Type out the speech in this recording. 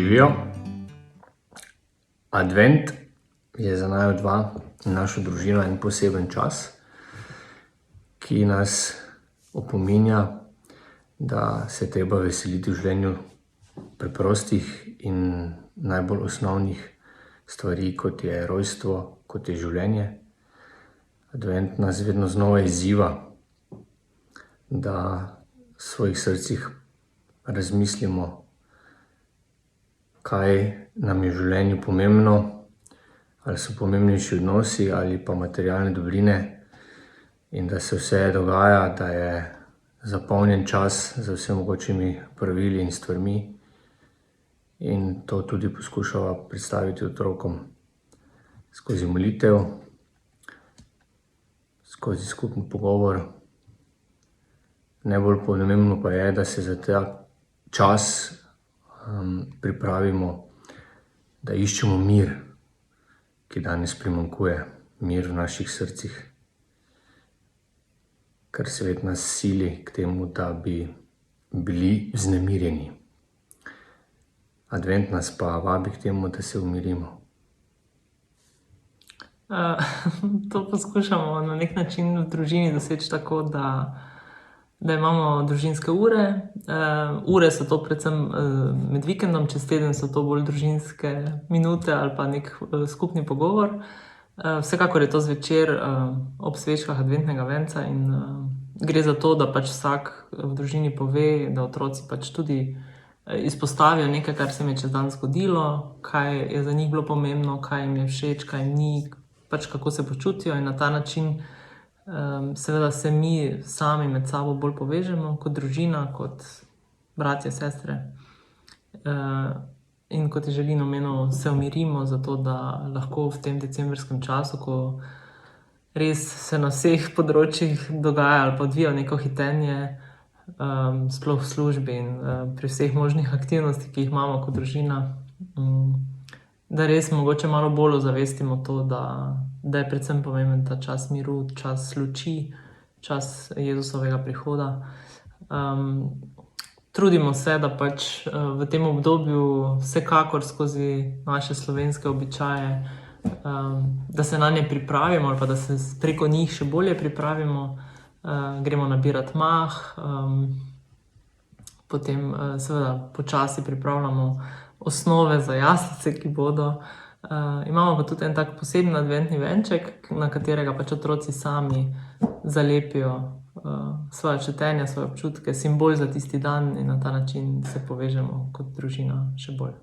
Živijo. Advent je za naju dva in našo družino en poseben čas, ki nas opominja, da se treba veseliti v življenju preprostih in najbolj osnovnih stvari, kot je rojstvo, kot je življenje. Advent nas vedno znova izziva, da v svojih srcih razmislimo, kaj nam je v življenju pomembno, ali so pomembnejši odnosi ali pa materialne dobrine, in da se vse dogaja, da je zapolnjen čas z vsemogočimi pravili in stvarmi, in to tudi poskušava predstaviti otrokom skozi molitev, skozi skupen pogovor. Najbolj pomembno pa je, da se za ta čas pripravimo, da iščemo mir, ki danes primanjkuje, mir v naših srcih, ker svet nas sili k temu, da bi bili vznemirjeni. Advent nas pa vabi k temu, da se umirimo. To poskušamo na nek način v družini doseči tako, da imamo družinske ure. Ure so to predvsem med vikendom, čez teden so to bolj družinske minute ali pa nek skupni pogovor. Vsekakor je to zvečer ob svečkah adventnega venca in gre za to, da pač vsak v družini pove, da otroci pač tudi izpostavijo nekaj, kar se jim je čez dan zgodilo, kaj je za njih bilo pomembno, kaj jim je všeč, kaj jim ni, pač kako se počutijo, in na ta način seveda se mi sami med sabo bolj povežemo kot družina, kot bratje, sestre. In kot je Želin omenil, se umirimo, zato da lahko v tem decembrskem času, ko res se na vseh področjih dogaja ali pa odvija neko hitenje, sploh v službi in pri vseh možnih aktivnostih, ki jih imamo kot družina, da res mogoče malo bolj ozavestimo to, da je predvsem pomemben ta čas miru, čas luči, čas Jezusovega prihoda. Trudimo se, da pač v tem obdobju vsekakor skozi naše slovenske običaje, da se nanje pripravimo ali pa da se preko njih še bolje pripravimo. Gremo nabirat mah, potem seveda počasi pripravljamo osnove za jaslice, ki bodo. Imamo pa tudi en tak poseben adventni venček, na katerega pač otroci sami zalepijo svoje čutenja, svoje občutke, simbol za tisti dan, in na ta način se povežemo kot družina še bolj.